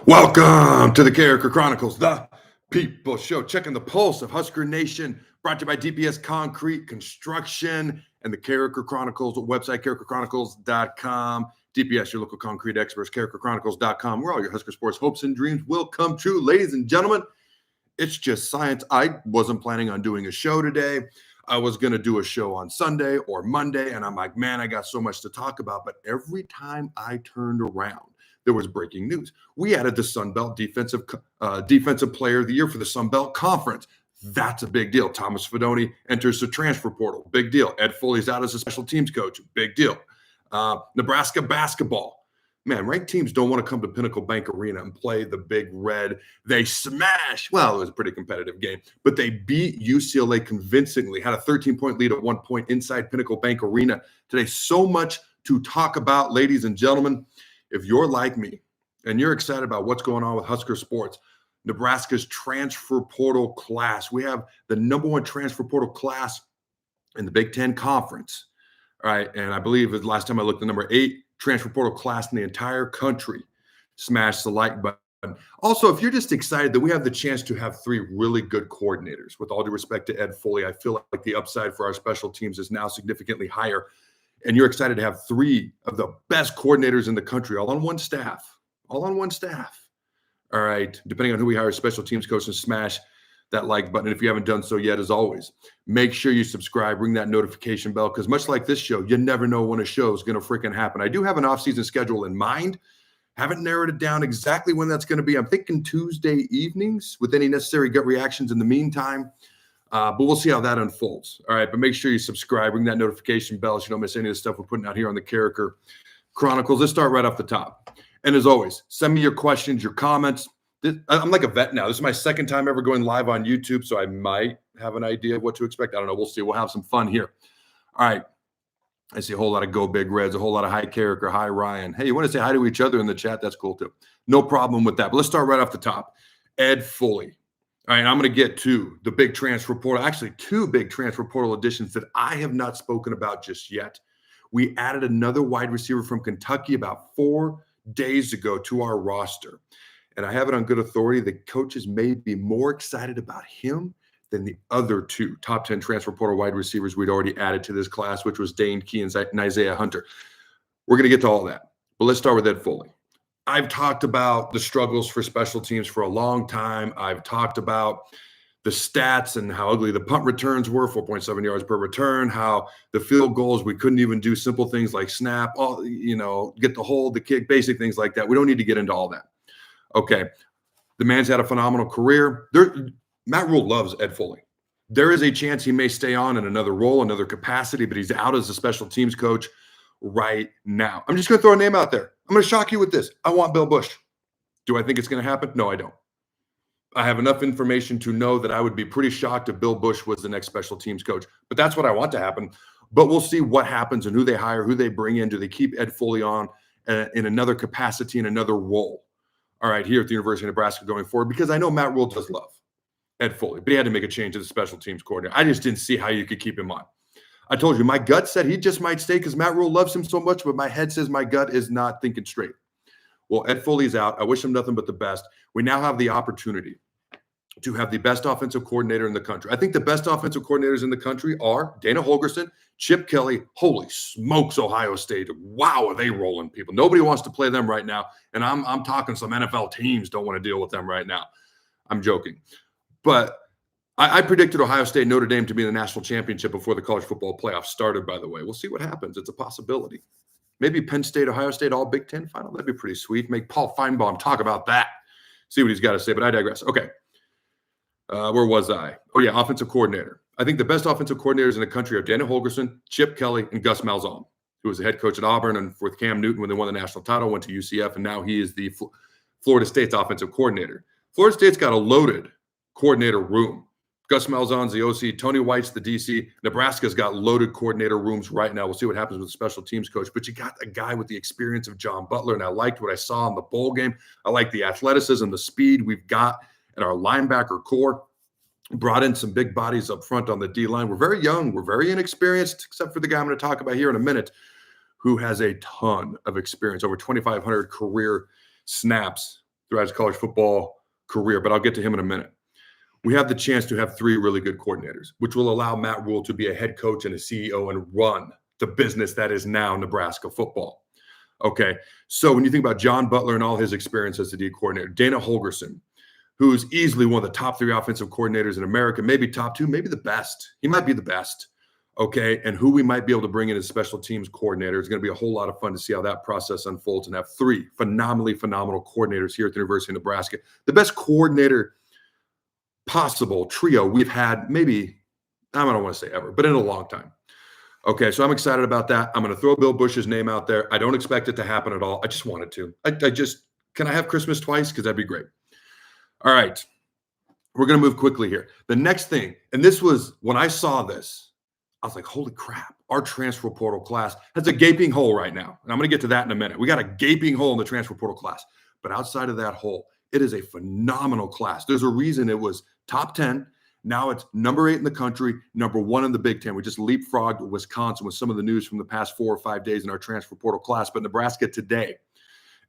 Welcome to the Carriker Chronicles, the People Show, checking the pulse of Husker Nation, brought to you by DPS Concrete Construction and the Carriker Chronicles website, carrikerchronicles.com. DPS, your local concrete experts, carrikerchronicles.com, where all your Husker sports hopes and dreams will come true. Ladies and gentlemen, it's just science. I wasn't planning on doing a show today. I was going to do a show on Sunday or Monday, and I'm like, man, I got so much to talk about. But every time I turned around, there was breaking news. We added the Sun Belt defensive player of the year for the Sun Belt Conference. That's a big deal. Thomas Fidone enters the transfer portal. Big deal. Ed Foley's out as a special teams coach. Big deal. Nebraska Basketball. Man, ranked teams don't want to come to Pinnacle Bank Arena and play the Big Red. They smash. Well, it was a pretty competitive game, but they beat UCLA convincingly, had a 13-point lead at one point inside Pinnacle Bank Arena today. So much to talk about, ladies and gentlemen. If you're like me and you're excited about what's going on with Husker sports, Nebraska's transfer portal class, we have the #1 transfer portal class in the Big Ten Conference. All right. And I believe the last time I looked, the #8 transfer portal class in the entire country. Smash the like button. Also, if you're just excited that we have the chance to have 3 really good coordinators, with all due respect to Ed Foley, I feel like the upside for our special teams is now significantly higher. And you're excited to have 3 of the best coordinators in the country, all on one staff. All right. Depending on who we hire, special teams coach, and smash that like button. If you haven't done so yet, as always, make sure you subscribe, ring that notification bell, because much like this show, you never know when a show is going to freaking happen. I do have an off-season schedule in mind. Haven't narrowed it down exactly when that's going to be. I'm thinking Tuesday evenings with any necessary gut reactions in the meantime. But we'll see how that unfolds. All right. But make sure you subscribe, ring that notification bell so you don't miss any of the stuff we're putting out here on the Carriker Chronicles. Let's start right off the top. And as always, send me your questions, your comments. I'm like a vet now. This is my second time ever going live on YouTube, so I might have an idea of what to expect. I don't know. We'll see. We'll have some fun here. All right. I see a whole lot of Go Big Reds, a whole lot of hi Carriker, hi Ryan. Hey, you want to say hi to each other in the chat? That's cool too. No problem with that. But let's start right off the top. Ed Foley. All right, I'm going to get to the big transfer portal, actually 2 big transfer portal additions that I have not spoken about just yet. We added another wide receiver from Kentucky about 4 days ago to our roster. And I have it on good authority that coaches may be more excited about him than the other 2 top 10 transfer portal wide receivers we'd already added to this class, which was Dane Key and Isaiah Hunter. We're going to get to all that. But let's start with Ed Foley. I've talked about the struggles for special teams for a long time. I've talked about the stats and how ugly the punt returns were, 4.7 yards per return, how the field goals, we couldn't even do simple things like snap, get the hold, the kick, basic things like that. We don't need to get into all that. Okay. The man's had a phenomenal career. Matt Rule loves Ed Foley. There is a chance he may stay on in another role, another capacity, but he's out as a special teams coach right now. I'm just going to throw a name out there. I'm going to shock you with this. I want Bill Busch. Do I think it's going to happen? No, I don't. I have enough information to know that I would be pretty shocked if Bill Busch was the next special teams coach. But that's what I want to happen. But we'll see what happens and who they hire, who they bring in. Do they keep Ed Foley on in another capacity, in another role? All right, here at the University of Nebraska going forward, because I know Matt Rule does love Ed Foley, but he had to make a change to the special teams coordinator. I just didn't see how you could keep him on. I told you, my gut said he just might stay because Matt Rule loves him so much, but my head says my gut is not thinking straight. Well, Ed Foley's out. I wish him nothing but the best. We now have the opportunity to have the best offensive coordinator in the country. I think the best offensive coordinators in the country are Dana Holgorsen, Chip Kelly. Holy smokes, Ohio State. Wow, are they rolling people. Nobody wants to play them right now. And I'm talking some NFL teams don't want to deal with them right now. I'm joking. But I predicted Ohio State, Notre Dame to be in the national championship before the college football playoffs started, by the way. We'll see what happens. It's a possibility. Maybe Penn State, Ohio State, all Big Ten final. That'd be pretty sweet. Make Paul Feinbaum talk about that. See what he's got to say, but I digress. Okay. Where was I? Oh, yeah, offensive coordinator. I think the best offensive coordinators in the country are Dana Holgorsen, Chip Kelly, and Gus Malzahn, who was the head coach at Auburn and with Cam Newton when they won the national title, went to UCF, and now he is the Florida State's offensive coordinator. Florida State's got a loaded coordinator room. Gus Malzahn's the OC. Tony White's the DC. Nebraska's got loaded coordinator rooms right now. We'll see what happens with the special teams coach. But you got a guy with the experience of John Butler, and I liked what I saw in the bowl game. I like the athleticism, the speed we've got at our linebacker core. Brought in some big bodies up front on the D-line. We're very young. We're very inexperienced, except for the guy I'm going to talk about here in a minute, who has a ton of experience, over 2,500 career snaps throughout his college football career, but I'll get to him in a minute. We have the chance to have 3 really good coordinators, which will allow Matt Rule to be a head coach and a CEO and run the business that is now Nebraska football. Okay, so when you think about John Butler and all his experience as the D coordinator, Dana Holgorsen, who's easily one of the top 3 offensive coordinators in America, maybe top 2, maybe the best. He might be the best. Okay, and who we might be able to bring in as special teams coordinator is going to be a whole lot of fun to see how that process unfolds and have 3 phenomenal coordinators here at the University of Nebraska. The best coordinator possible trio we've had maybe, I don't want to say ever, but in a long time. Okay, so I'm excited about that. I'm going to throw Bill Bush's name out there. I don't expect it to happen at all. I just wanted to. Can I have Christmas twice? Because that'd be great. All right, we're going to move quickly here. The next thing, and this was, when I saw this, I was like, holy crap, our transfer portal class has a gaping hole right now. And I'm going to get to that in a minute. We got a gaping hole in the transfer portal class. But outside of that hole, it is a phenomenal class. There's a reason it was top 10. Now it's number 8 in the country, number 1 in the Big Ten. We just leapfrogged Wisconsin with some of the news from the past 4 or 5 days in our transfer portal class. But Nebraska today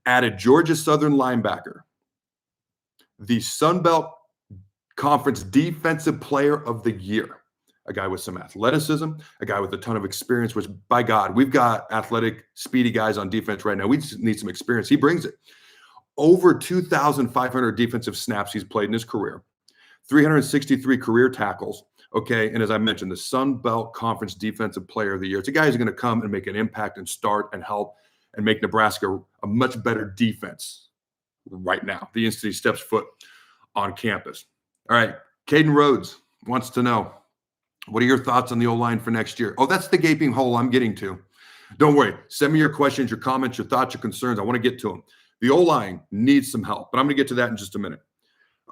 added Georgia Southern linebacker, the Sun Belt Conference Defensive Player of the Year, a guy with some athleticism, a guy with a ton of experience, which, by God, we've got athletic, speedy guys on defense right now. We just need some experience. He brings it. Over 2,500 defensive snaps he's played in his career, 363 career tackles, okay? And as I mentioned, the Sun Belt Conference Defensive Player of the Year. It's a guy who's going to come and make an impact and start and help and make Nebraska a much better defense right now, the instant he steps foot on campus. All right, Caden Rhodes wants to know, what are your thoughts on the O-line for next year? Oh, that's the gaping hole I'm getting to. Don't worry. Send me your questions, your comments, your thoughts, your concerns. I want to get to them. The O-line needs some help, but I'm going to get to that in just a minute.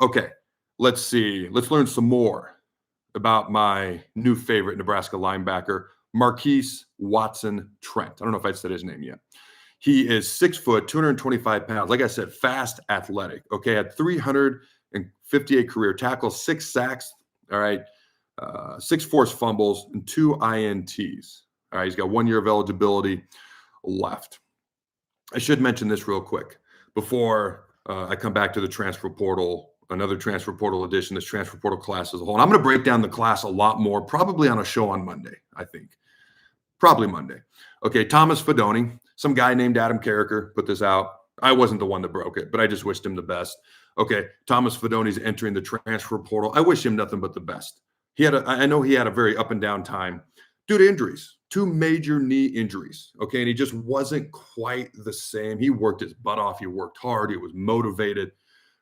Okay, let's see. Let's learn some more about my new favorite Nebraska linebacker, Marquise Watson Trent. I don't know if I said his name yet. He is 6 foot, 225 pounds. Like I said, fast, athletic. Okay, had 358 career tackles, 6 sacks. All right, 6 forced fumbles, and 2 INTs. All right, he's got 1 year of eligibility left. I should mention this real quick before I come back to the transfer portal, another transfer portal edition, this transfer portal class as a whole. And I'm going to break down the class a lot more, probably on a show on Monday, I think. Probably Monday. Okay, Thomas Fidone, some guy named Adam Carriker put this out. I wasn't the one that broke it, but I just wished him the best. Okay, Thomas Fidone's entering the transfer portal. I wish him nothing but the best. I know he had a very up and down time due to injuries, 2 major knee injuries. Okay, and he just wasn't quite the same. He worked his butt off. He worked hard. He was motivated.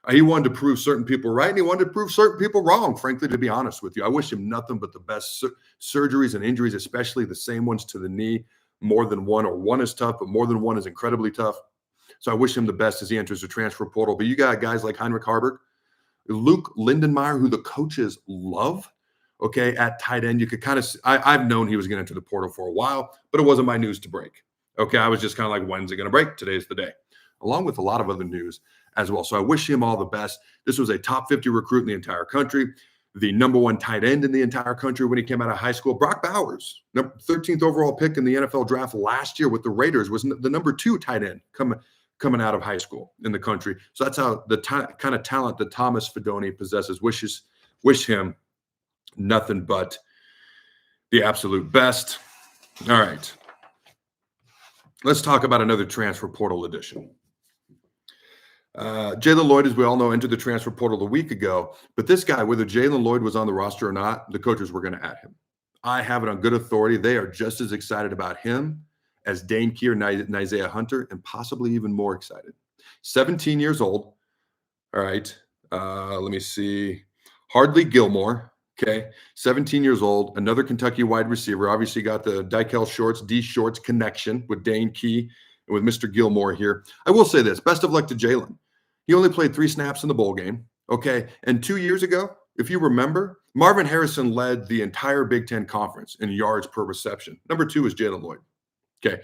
He wanted to prove certain people right, and he wanted to prove certain people wrong, frankly, to be honest with you. I wish him nothing but the best. Surgeries and injuries, especially the same ones to the knee, more than one, or one is tough, but more than one is incredibly tough. So I wish him the best as he enters the transfer portal. But you got guys like Heinrich Haarberg, Luke Lindenmeyer, who the coaches love, okay, at tight end. You could kind of – I've known he was going to enter the portal for a while, but it wasn't my news to break. Okay, I was just kind of like, when's it going to break? Today's the day, along with a lot of other news as well. So I wish him all the best. This was a top 50 recruit in the entire country, the number 1 tight end in the entire country when he came out of high school. Brock Bowers, 13th overall pick in the NFL draft last year with the Raiders, was the number 2 tight end coming out of high school in the country. So that's how the kind of talent that Thomas Fidone possesses. Wish him nothing but the absolute best. All right. Let's talk about another transfer portal edition. Jalen Lloyd, as we all know, entered the transfer portal a week ago. But this guy, whether Jalen Lloyd was on the roster or not, the coaches were going to add him. I have it on good authority. They are just as excited about him as Dane Key or Isaiah Hunter, and possibly even more excited. 17 years old. All right. Let me see. Hardly Gilmore. Okay. 17 years old. Another Kentucky wide receiver. Obviously got the Dykel Shorts, D Shorts connection with Dane Key and with Mr. Gilmore here. I will say this. Best of luck to Jalen. He only played 3 snaps in the bowl game. Okay. And 2 years ago, if you remember, Marvin Harrison led the entire Big Ten Conference in yards per reception. Number 2 is Jalen Lloyd. Okay.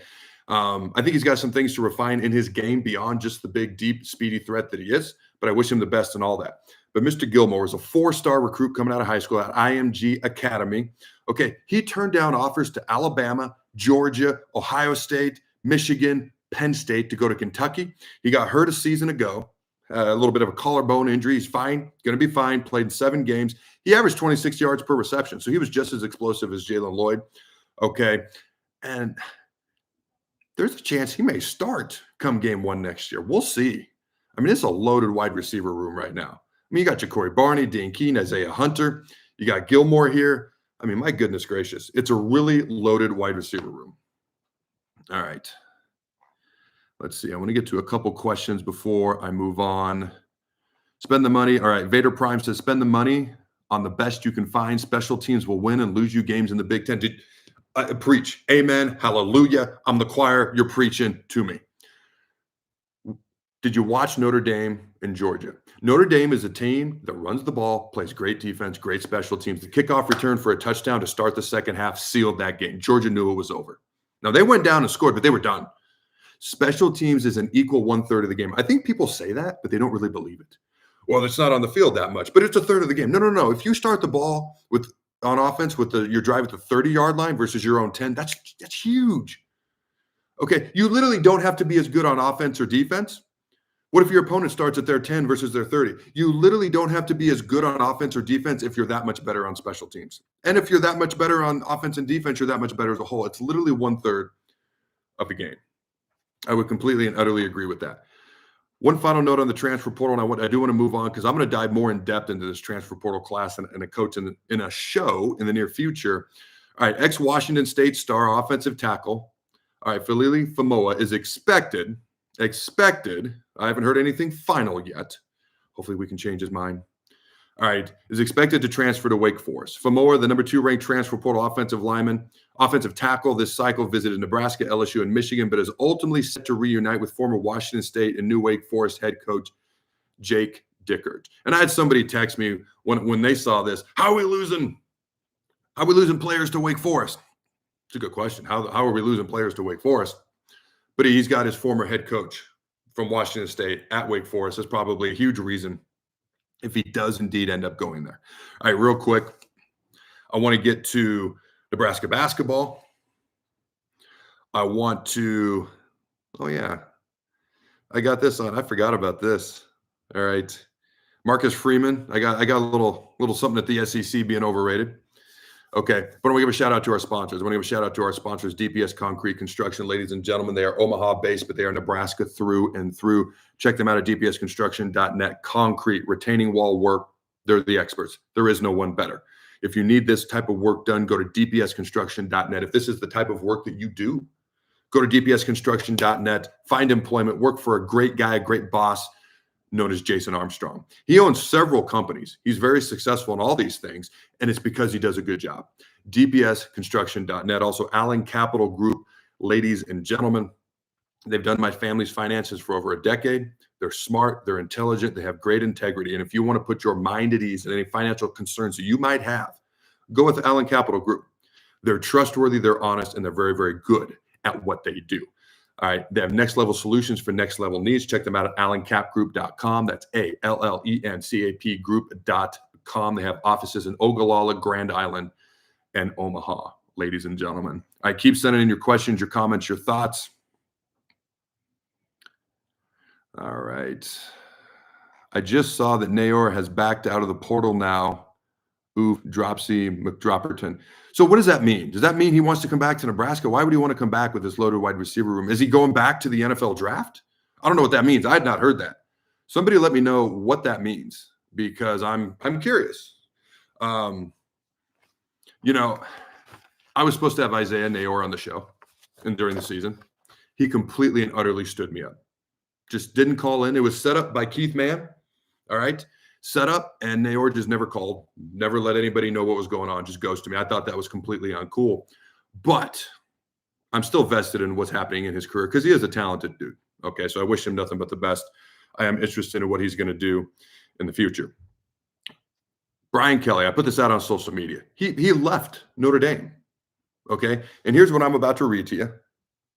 I think he's got some things to refine in his game beyond just the big, deep, speedy threat that he is, but I wish him the best in all that. But Mr. Gilmore was a 4-star recruit coming out of high school at IMG Academy. Okay. He turned down offers to Alabama, Georgia, Ohio State, Michigan, Penn State to go to Kentucky. He got hurt a season ago, A little bit of a collarbone injury. He's fine, going to be fine. Played in 7 games. He averaged 26 yards per reception, so he was just as explosive as Jalen Lloyd. Okay, and there's a chance he may start come game 1 next year. We'll see. I mean, it's a loaded wide receiver room right now. I mean, you got Ja'Cory Barney, Dean Keene, Isaiah Hunter. You got Gilmore here. I mean, my goodness gracious. It's a really loaded wide receiver room. All right. Let's see. I want to get to a couple questions before I move on. Spend the money. All right. Vader Prime says, spend the money on the best you can find. Special teams will win and lose you games in the Big Ten. Preach. Amen. Hallelujah. I'm the choir. You're preaching to me. Did you watch Notre Dame and Georgia? Notre Dame is a team that runs the ball, plays great defense, great special teams. The kickoff return for a touchdown to start the second half sealed that game. Georgia knew it was over. Now, they went down and scored, but they were done. Special teams is an equal 1/3 of the game. I think people say that, but they don't really believe it. Well, it's not on the field that much, but it's 1/3 of the game. No. If you start the ball on offense with your drive at the 30-yard line versus your own 10, that's huge. Okay, you literally don't have to be as good on offense or defense. What if your opponent starts at their 10 versus their 30? You literally don't have to be as good on offense or defense if you're that much better on special teams. And if you're that much better on offense and defense, you're that much better as a whole. It's literally 1/3 of the game. I would completely and utterly agree with that. One final note on the transfer portal, and I do want to move on because I'm going to dive more in depth into this transfer portal class and a coach in a show in the near future. All right, ex-Washington State star offensive tackle. All right, Fa'ili Famoa is expected. I haven't heard anything final yet. Hopefully we can change his mind. All right, is expected to transfer to Wake Forest. Famoa, the number 2 ranked transfer portal offensive tackle this cycle, visited Nebraska, LSU, and Michigan, but is ultimately set to reunite with former Washington State and new Wake Forest head coach Jake Dickert. And I had somebody text me when they saw this, how are we losing players to Wake Forest? It's a good question. How are we losing players to Wake Forest? But he's got his former head coach from Washington State at Wake Forest. That's probably a huge reason if he does indeed end up going there. All right, real quick, I want to get to Nebraska basketball. I got this on. I forgot about this. All right. Marcus Freeman. I got a little something at the SEC being overrated. Okay. But I want to give a shout out to our sponsors. I want to give a shout out to our sponsors, DPS Concrete Construction. Ladies and gentlemen, they are Omaha based, but they are Nebraska through and through. Check them out at dpsconstruction.net. Concrete, retaining wall work. They're the experts. There is no one better. If you need this type of work done, go to dpsconstruction.net. If this is the type of work that you do, go to dpsconstruction.net, find employment, work for a great guy, a great boss known as Jason Armstrong. He owns several companies. He's very successful in all these things, and it's because he does a good job. dpsconstruction.net. Also, Allen Capital Group, ladies and gentlemen. They've done my family's finances for over a decade. They're smart, they're intelligent, they have great integrity. And if you want to put your mind at ease and any financial concerns that you might have, go with Allen Capital Group. They're trustworthy, they're honest, and they're very, very good at what they do. All right. They have next level solutions for next level needs. Check them out at allencapgroup.com. That's ALLENCAP group.com. They have offices in Ogallala, Grand Island, and Omaha, ladies and gentlemen. All right. Keep sending in your questions, your comments, your thoughts. All right. I just saw that Nayor has backed out of the portal now. Oof, Dropsy McDropperton. So what does that mean? Does that mean he wants to come back to Nebraska? Why would he want to come back with this loaded wide receiver room? Is he going back to the NFL draft? I don't know what that means. I had not heard that. Somebody let me know what that means because I'm curious. I was supposed to have Isaiah Nayor on the show and during the season. He completely and utterly stood me up. Just didn't call in. It was set up by Keith Mann. All right. Set up, and Nayor just never called, never let anybody know what was going on, just ghosted me. I thought that was completely uncool. But I'm still vested in what's happening in his career because he is a talented dude. Okay, so I wish him nothing but the best. I am interested in what he's going to do in the future. Brian Kelly, I put this out on social media. He left Notre Dame. Okay, and here's what I'm about to read to you.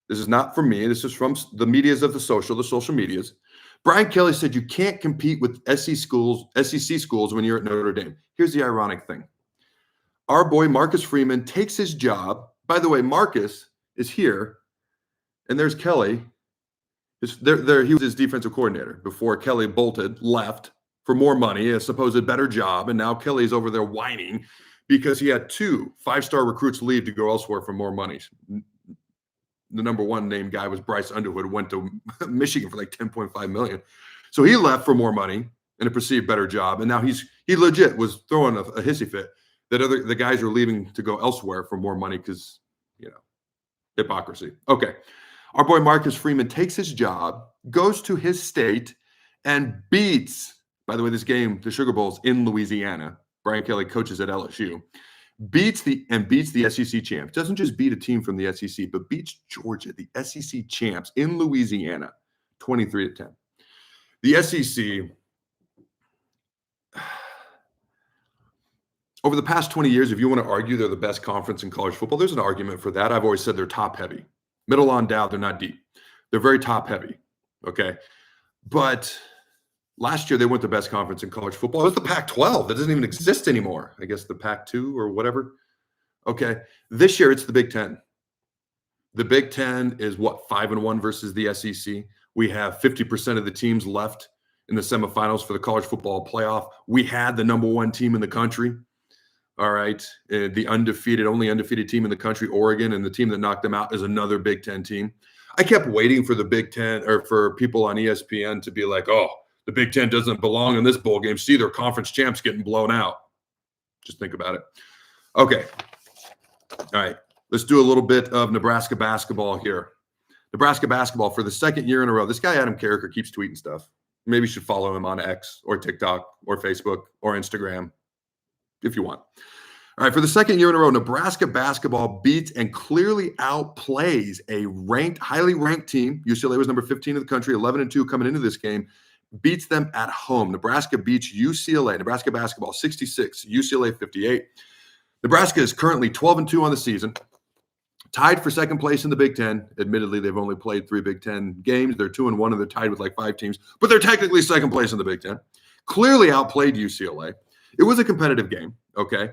This is not from me. This is from the medias of the social medias. Brian Kelly said you can't compete with SEC schools when you're at Notre Dame. Here's the ironic thing. Our boy Marcus Freeman takes his job. By the way, Marcus is here, and there's Kelly, He was his defensive coordinator before Kelly left for more money, a supposed better job, and now Kelly's over there whining because he had 2 5-star recruits leave to go elsewhere for more money. The number 1 named guy was Bryce Underwood, went to Michigan for like $10.5 million. So he left for more money and a perceived better job, and now he legit was throwing a hissy fit that the guys are leaving to go elsewhere for more money because, hypocrisy. Okay. Our boy Marcus Freeman takes his job, goes to his state, and beats, by the way, this game, the Sugar Bowl's in Louisiana. Brian Kelly coaches at LSU. Beats the SEC champs. Doesn't just beat a team from the SEC, but beats Georgia, the SEC champs in Louisiana, 23-10. The SEC, over the past 20 years, if you want to argue they're the best conference in college football, there's an argument for that. I've always said they're top heavy. Middle on down, they're not deep. They're very top heavy. Okay. But last year, they weren't the best conference in college football. It was the Pac-12. That doesn't even exist anymore. I guess the Pac-2 or whatever. Okay. This year, it's the Big Ten. The Big Ten is 5-1 versus the SEC. We have 50% of the teams left in the semifinals for the college football playoff. We had the number 1 team in the country. All right. The only undefeated team in the country, Oregon, and the team that knocked them out is another Big Ten team. I kept waiting for the Big Ten or for people on ESPN to be like, oh, the Big Ten doesn't belong in this bowl game. See, their conference champs getting blown out. Just think about it. Okay. All right. Let's do a little bit of Nebraska basketball here. Nebraska basketball for the 2nd year in a row. This guy, Adam Carriker, keeps tweeting stuff. Maybe you should follow him on X or TikTok or Facebook or Instagram if you want. All right, for the 2nd year in a row, Nebraska basketball beats and clearly outplays a highly ranked team. UCLA was number 15 in the country, 11-2 coming into this game, beats them at home. Nebraska beats UCLA, Nebraska basketball 66, UCLA 58. Nebraska is currently 12-2 on the season, tied for 2nd place in the Big Ten. Admittedly, they've only played 3 Big Ten games. They're 2-1, and they're tied with like 5 teams, but they're technically 2nd place in the Big Ten. Clearly outplayed UCLA. It was a competitive game, okay?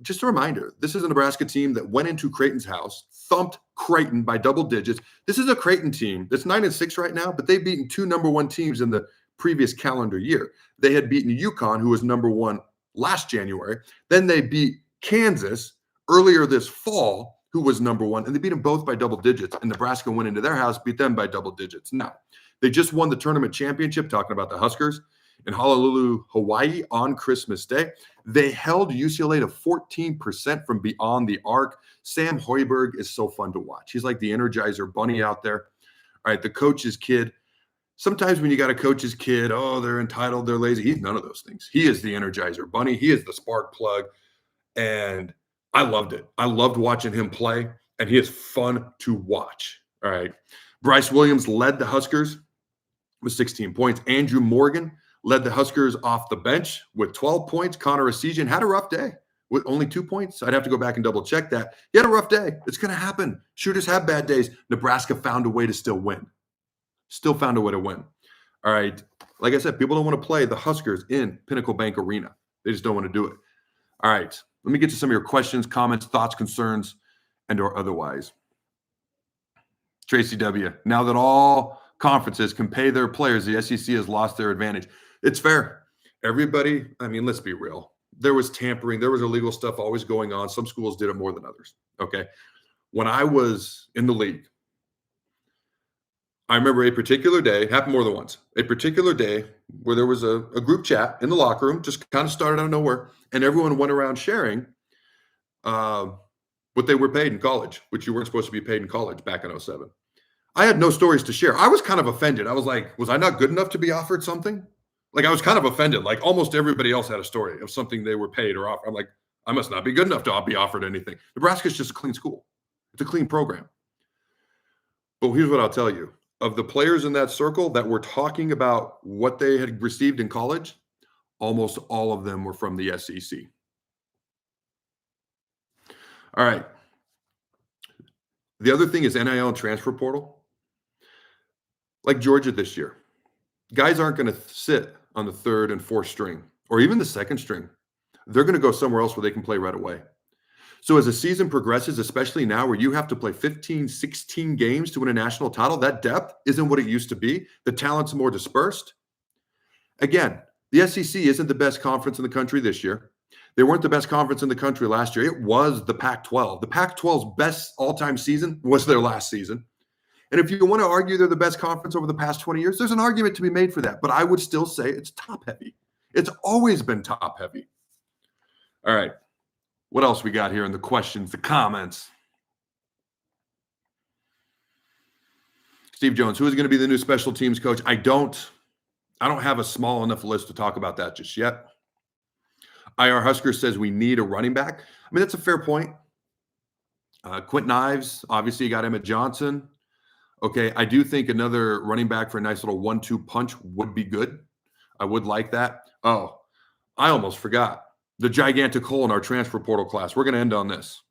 Just a reminder, this is a Nebraska team that went into Creighton's house, thumped Creighton by double digits. This is a Creighton team that's 9-6 right now, but they've beaten 2 number 1 teams in the previous calendar year. They had beaten UConn, who was number 1 last January. Then they beat Kansas earlier this fall, who was number 1, and they beat them both by double digits. And Nebraska went into their house, beat them by double digits. Now, they just won the tournament championship, talking about the Huskers, in Honolulu, Hawaii on Christmas Day. They held UCLA to 14% from beyond the arc. Sam Hoiberg is so fun to watch. He's like the Energizer Bunny out there. All right, the coach's kid. Sometimes when you got a coach's kid, oh, they're entitled, they're lazy. He's none of those things. He is the Energizer Bunny. He is the spark plug. And I loved it. I loved watching him play, and he is fun to watch. All right. Bryce Williams led the Huskers with 16 points. Andrew Morgan led the Huskers off the bench with 12 points. Connor Essegian had a rough day with only 2 points. I'd have to go back and double check that. He had a rough day. It's going to happen. Shooters have bad days. Nebraska found a way to still win. Still found a way to win. All right. Like I said, people don't want to play the Huskers in Pinnacle Bank Arena. They just don't want to do it. All right. Let me get to some of your questions, comments, thoughts, concerns, and or otherwise. Tracy W. Now that all conferences can pay their players, the SEC has lost their advantage. It's fair. Everybody, I mean, let's be real. There was tampering. There was illegal stuff always going on. Some schools did it more than others. Okay. When I was in the league, I remember a particular day, it happened more than once, a particular day where there was a group chat in the locker room, just kind of started out of nowhere, and everyone went around sharing what they were paid in college, which you weren't supposed to be paid in college back in 2007. I had no stories to share. I was kind of offended. I was like, was I not good enough to be offered something? Like, I was kind of offended. Like, almost everybody else had a story of something they were paid or offered. I'm like, I must not be good enough to be offered anything. Nebraska's just a clean school. It's a clean program. But here's what I'll tell you. Of the players in that circle that were talking about what they had received in college, almost all of them were from the SEC. All right. The other thing is NIL and transfer portal. Like Georgia this year, guys aren't going to sit on the 3rd and 4th string or even the 2nd string. They're going to go somewhere else where they can play right away. So as the season progresses, especially now where you have to play 15, 16 games to win a national title, that depth isn't what it used to be. The talent's more dispersed. Again, the SEC isn't the best conference in the country this year. They weren't the best conference in the country last year. It was the Pac-12. The Pac-12's best all-time season was their last season. And if you want to argue they're the best conference over the past 20 years, there's an argument to be made for that. But I would still say it's top-heavy. It's always been top-heavy. All right. What else we got here in the questions, the comments? Steve Jones, who is going to be the new special teams coach? I don't have a small enough list to talk about that just yet. IR Husker says we need a running back. I mean, that's a fair point. Quentin Ives, obviously you got Emmett Johnson. Okay, I do think another running back for a nice little 1-2 punch would be good. I would like that. Oh, I almost forgot. The gigantic hole in our transfer portal class. We're going to end on this.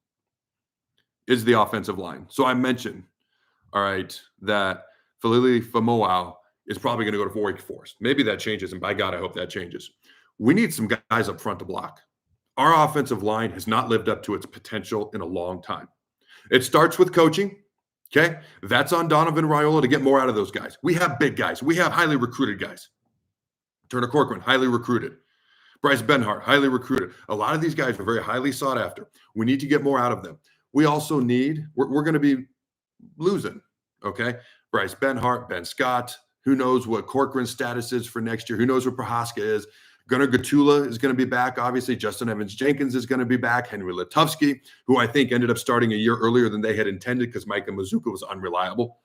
Is the offensive line. So I mentioned, all right, that Falili Famoau is probably going to go to Wake Forest. Maybe that changes, and by God, I hope that changes. We need some guys up front to block. Our offensive line has not lived up to its potential in a long time. It starts with coaching, okay? That's on Donovan Raiola to get more out of those guys. We have big guys. We have highly recruited guys. Turner Corcoran, highly recruited. Bryce Benhart, highly recruited. A lot of these guys are very highly sought after. We need to get more out of them. We also need, we're going to be losing, okay? Bryce Benhart, Ben Scott. Who knows what Corcoran's status is for next year? Who knows what Prohaska is? Gunnar Gatula is going to be back, obviously. Justin Evans-Jenkins is going to be back. Henry Letowski, who I think ended up starting a year earlier than they had intended because Micah Mazuka was unreliable.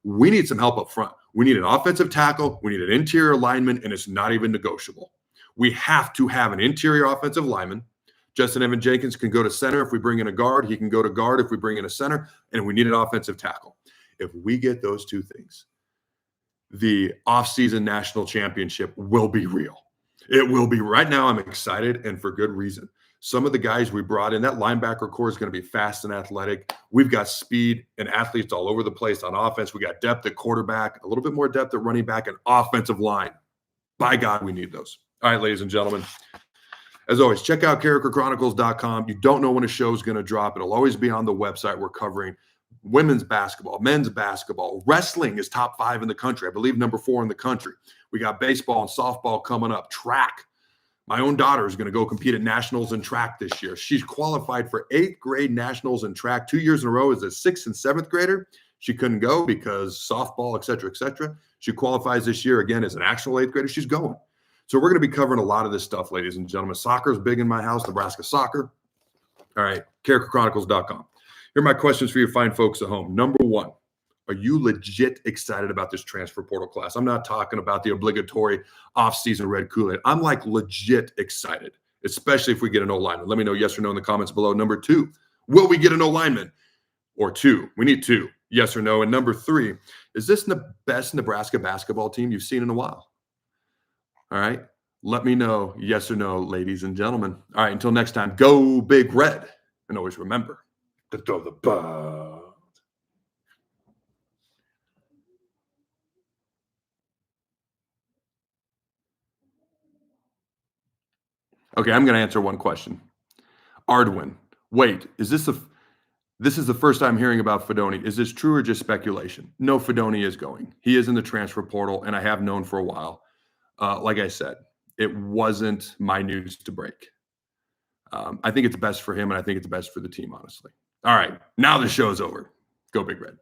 We need some help up front. We need an offensive tackle. We need an interior lineman, and it's not even negotiable. We have to have an interior offensive lineman. Justin Evans-Jenkins can go to center if we bring in a guard. He can go to guard if we bring in a center, and we need an offensive tackle. If we get those two things, the offseason national championship will be real. It will be. Right now, I'm excited, and for good reason. Some of the guys we brought in, that linebacker core is going to be fast and athletic. We've got speed and athletes all over the place on offense. We got depth at quarterback, a little bit more depth at running back, and offensive line. By God, we need those. All right, ladies and gentlemen. As always, check out CarrikerChronicles.com. You don't know when a show is going to drop. It'll always be on the website. We're covering women's basketball, men's basketball. Wrestling is top 5 in the country. I believe number 4 in the country. We got baseball and softball coming up. Track. My own daughter is going to go compete at nationals in track this year. She's qualified for 8th grade nationals in track 2 years in a row as a 6th and 7th grader. She couldn't go because softball, et cetera, et cetera. She qualifies this year again as an actual 8th grader. She's going. So we're going to be covering a lot of this stuff, ladies and gentlemen. Soccer is big in my house, Nebraska soccer. All right, CarrikerChronicles.com. Here are my questions for you fine folks at home. Number 1, are you legit excited about this transfer portal class? I'm not talking about the obligatory off-season red Kool-Aid. I'm like legit excited, especially if we get an O-lineman. Let me know yes or no in the comments below. Number 2, will we get an O-lineman? Or 2, we need 2, yes or no. And number 3, is this the best Nebraska basketball team you've seen in a while? All right, let me know yes or no, ladies and gentlemen. All right, until next time, go Big Red. And always remember to throw the ball. Okay, I'm going to answer one question. Ardwin, wait, this is the first time hearing about Fidone. Is this true or just speculation? No, Fidone is going. He is in the transfer portal, and I have known for a while. Like I said, it wasn't my news to break. I think it's best for him, and I think it's best for the team, honestly. All right, now the show's over. Go Big Red.